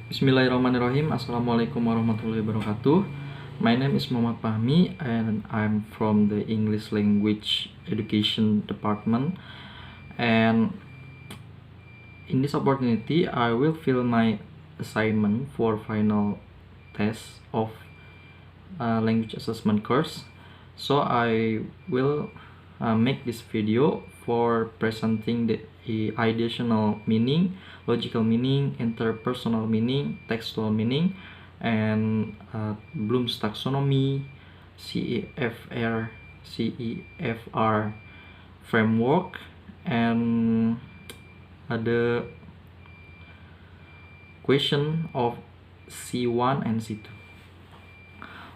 Bismillahirrahmanirrahim. Assalamualaikum warahmatullahi wabarakatuh. My name is Muhammad Fahmi and I'm from the English Language Education Department. And in this opportunity, I will fill my assignment for final test of language assessment course. So I will make this video for presenting the ideational meaning, logical meaning, interpersonal meaning, textual meaning, and Bloom's taxonomy, CEFR framework, and the question of C1 and C2.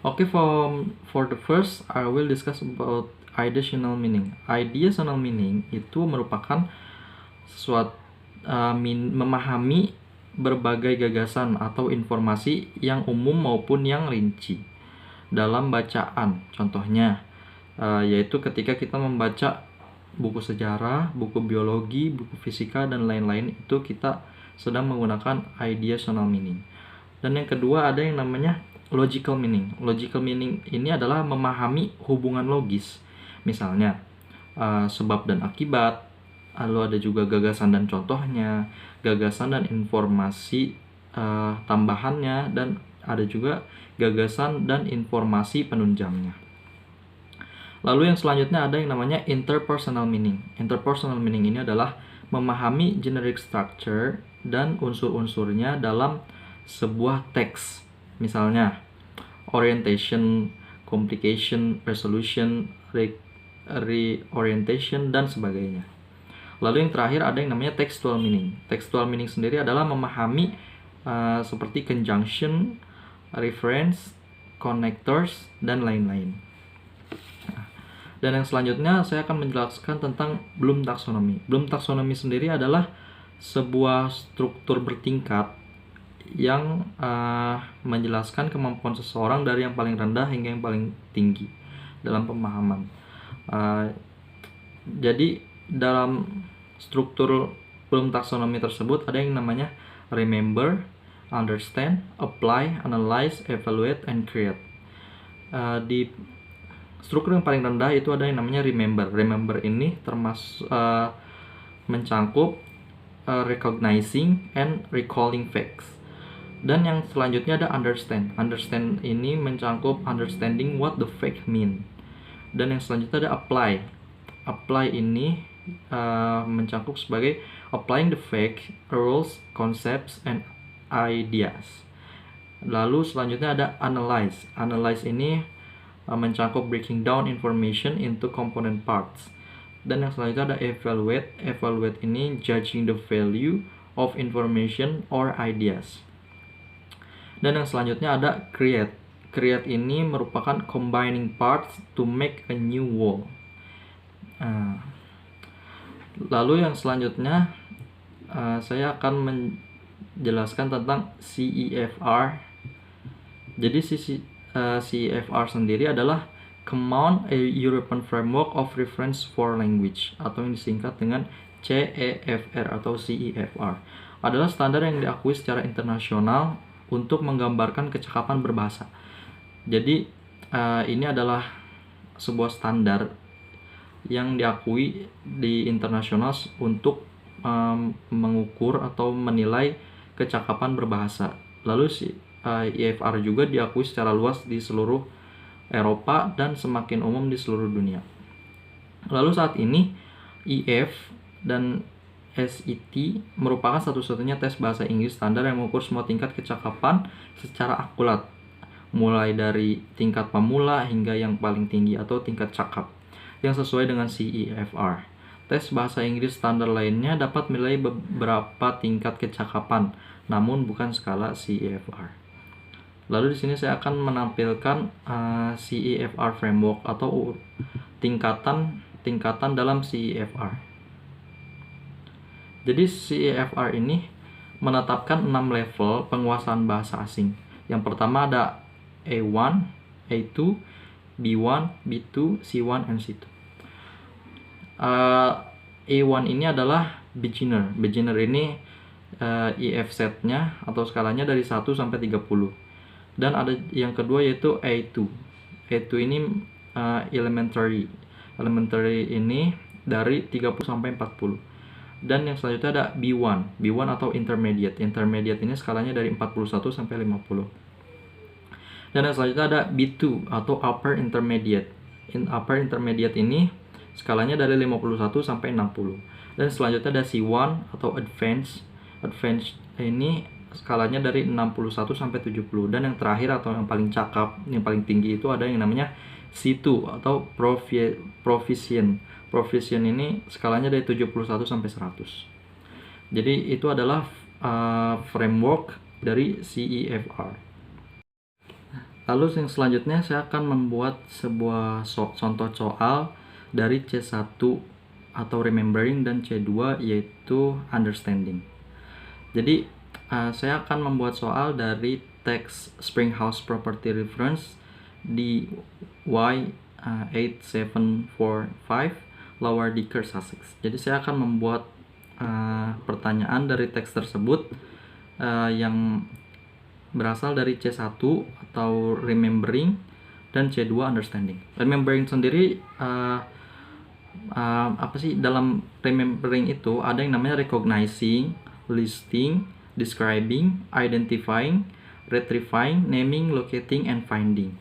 Okay, for the first, I will discuss about ideational meaning. Ideational meaning itu merupakan suatu memahami berbagai gagasan atau informasi yang umum maupun yang rinci dalam bacaan. Contohnya, yaitu ketika kita membaca buku sejarah, buku biologi, buku fisika, dan lain-lain, itu kita sedang menggunakan ideational meaning. Dan yang kedua ada yang namanya logical meaning. Logical meaning ini adalah memahami hubungan logis. Misalnya, sebab dan akibat, lalu ada juga gagasan dan contohnya, gagasan dan informasi tambahannya, dan ada juga gagasan dan informasi penunjangnya. Lalu yang selanjutnya ada yang namanya interpersonal meaning. Interpersonal meaning ini adalah memahami generic structure dan unsur-unsurnya dalam sebuah teks. Misalnya, orientation, complication, resolution, reorientation, dan sebagainya. Lalu yang terakhir ada yang namanya textual meaning. Textual meaning sendiri adalah memahami seperti conjunction, reference, connectors, dan lain-lain. Dan yang selanjutnya saya akan menjelaskan tentang Bloom taxonomy. Bloom taxonomy sendiri adalah sebuah struktur bertingkat yang menjelaskan kemampuan seseorang dari yang paling rendah hingga yang paling tinggi dalam pemahaman. Jadi dalam struktur Bloom taxonomy tersebut ada yang namanya remember, understand, apply, analyze, evaluate, and create. Di struktur yang paling rendah itu ada yang namanya remember. Remember ini termasuk mencangkup recognizing and recalling facts. Dan yang selanjutnya ada understand. Understand ini mencangkup understanding what the fact mean. Dan yang selanjutnya ada apply. Apply ini mencangkup sebagai applying the fact, rules, concepts, and ideas. Lalu selanjutnya ada analyze. Analyze ini mencangkup breaking down information into component parts. Dan yang selanjutnya ada evaluate. Evaluate ini judging the value of information or ideas. Dan yang selanjutnya ada create. Create ini merupakan combining parts to make a new whole. Lalu yang selanjutnya saya akan menjelaskan tentang CEFR. Jadi CEFR sendiri adalah Common European Framework of Reference for Language, atau yang disingkat dengan CEFR atau CEFR. Adalah standar yang diakui secara internasional untuk menggambarkan kecakapan berbahasa. Jadi ini adalah sebuah standar yang diakui di internasional untuk mengukur atau menilai kecakapan berbahasa. Lalu EFR juga diakui secara luas di seluruh Eropa dan semakin umum di seluruh dunia. Lalu saat ini EF dan SET merupakan satu-satunya tes bahasa Inggris standar yang mengukur semua tingkat kecakapan secara akurat, mulai dari tingkat pemula hingga yang paling tinggi atau tingkat cakap, yang sesuai dengan CEFR. Tes bahasa Inggris standar lainnya dapat menilai beberapa tingkat kecakapan, namun bukan skala CEFR. Lalu di sini saya akan menampilkan CEFR framework atau tingkatan dalam CEFR. Jadi CEFR ini menetapkan 6 level penguasaan bahasa asing. Yang pertama ada A1, A2, B1, B2, C1, and C2. A1 ini adalah beginner. Beginner ini EF setnya atau skalanya dari 1 sampai 30. Dan ada yang kedua yaitu A2. A2 ini elementary. Elementary ini dari 30 sampai 40. Dan yang selanjutnya ada B1. B1 atau intermediate. Intermediate ini skalanya dari 41 sampai 50. Dan yang selanjutnya ada B2 atau upper intermediate. Upper intermediate ini skalanya dari 51 sampai 60. Dan selanjutnya ada C1 atau advanced. Advanced ini skalanya dari 61 sampai 70. Dan yang terakhir atau yang paling cakap, yang paling tinggi itu ada yang namanya C2 atau proficient. Proficient ini skalanya dari 71 sampai 100. Jadi itu adalah framework dari CEFR. Lalu yang selanjutnya saya akan membuat sebuah contoh soal dari C1 atau remembering dan C2 yaitu understanding. Jadi saya akan membuat soal dari teks Springhouse Property Reference di Y8745 Lower Dicker, Sussex. Jadi saya akan membuat pertanyaan dari teks tersebut yang berasal dari C1 atau remembering dan C2 understanding. Remembering sendiri apa sih? Dalam remembering itu ada yang namanya recognizing, listing, describing, identifying, retrieving, naming, locating, and finding.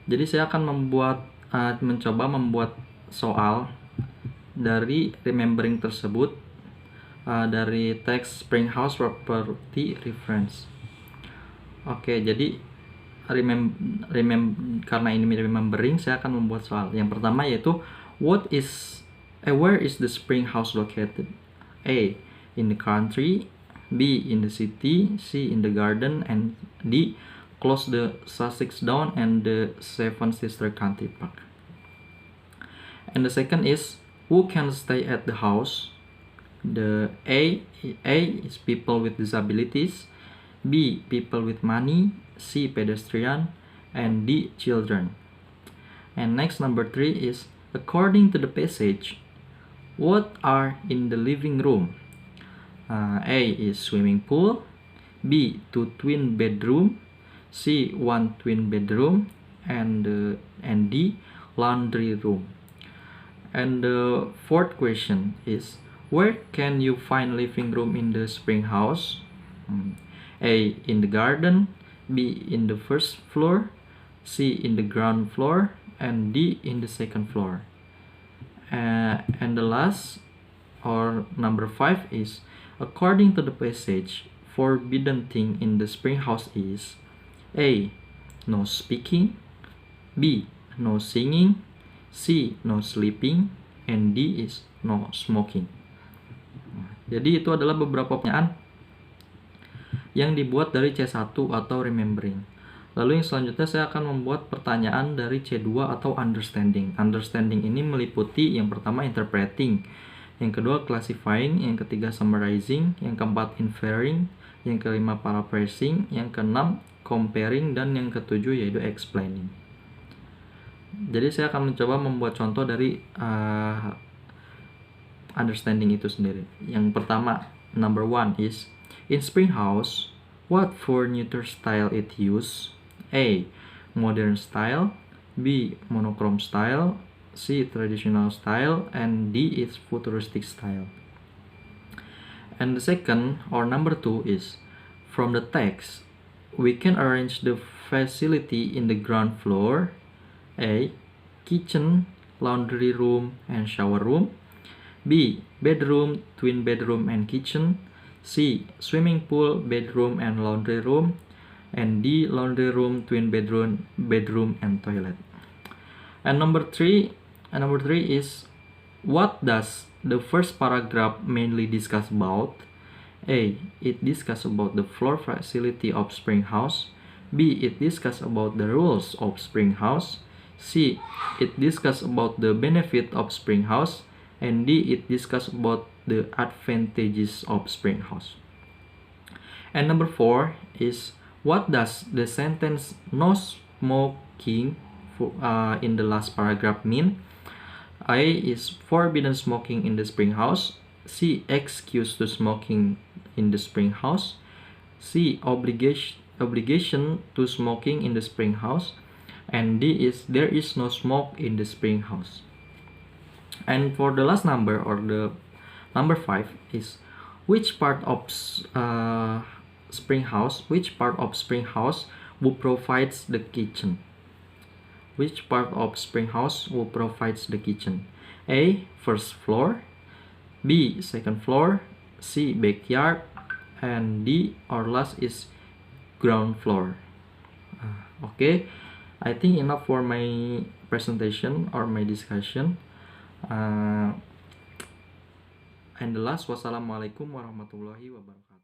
Jadi saya akan mencoba membuat soal dari remembering tersebut dari teks Springhouse Property Reference. Oke, jadi karena ini remembering, saya akan membuat soal. Yang pertama yaitu where is the Springhouse located? A. In the country, B. In the city, C. In the garden, and D. Close the Sussex Down and the Seven Sister Country Park. And the second is who can stay at the house? The A is people with disabilities, B. people with money, C. pedestrian, and D. children. And next, number 3 is according to the passage, what are in the living room? A is swimming pool, B. 2 twin bedroom, C. 1 twin bedroom, and D. laundry room. And the fourth question is where can you find living room in the Springhouse? A. in the garden, B. in the first floor, C. in the ground floor, and D. in the second floor. And the last, or number 5, is according to the passage, forbidden thing in the Springhouse is A. no speaking, B. no singing, C. no sleeping, and D is no smoking. Jadi itu adalah beberapa pertanyaan yang dibuat dari C1 atau remembering. Lalu yang selanjutnya saya akan membuat pertanyaan dari C2 atau understanding. Understanding ini meliputi yang pertama interpreting, yang kedua classifying, yang ketiga summarizing, yang keempat inferring, yang kelima paraphrasing, yang keenam comparing, dan yang ketujuh yaitu explaining. Jadi saya akan mencoba membuat contoh dari understanding itu sendiri. Yang pertama, number 1 is in Springhouse, what furniture style it use? A. modern style, B. monochrome style, C. traditional style, and D is futuristic style. And the second, or number 2, is from the text, we can arrange the facility in the ground floor. A. kitchen, laundry room, and shower room, B. bedroom, twin bedroom, and kitchen, C. swimming pool, bedroom, and laundry room, and D. laundry room, twin bedroom, and toilet. And number 3 is what does the first paragraph mainly discuss about? A. it discusses about the floor facility of Springhouse, B. it discusses about the rules of Springhouse, C. it discusses about the benefit of Springhouse, and D. it discusses about the advantages of Springhouse. And number 4 is what does the sentence no smoking in the last paragraph mean? A is forbidden smoking in the Springhouse, C. Excuse to smoking in the spring house. C. Obligation to smoking in the spring house. And D is there is no smoke in the spring house. And for the last number, or the number 5, is which part of spring house who provides the kitchen? Which part of spring house who provides the kitchen? A. First floor. B. Second floor. C. Backyard. And D or last is ground floor. Okay, I think enough for my presentation or my discussion. And the last, wassalamualaikum warahmatullahi wabarakatuh.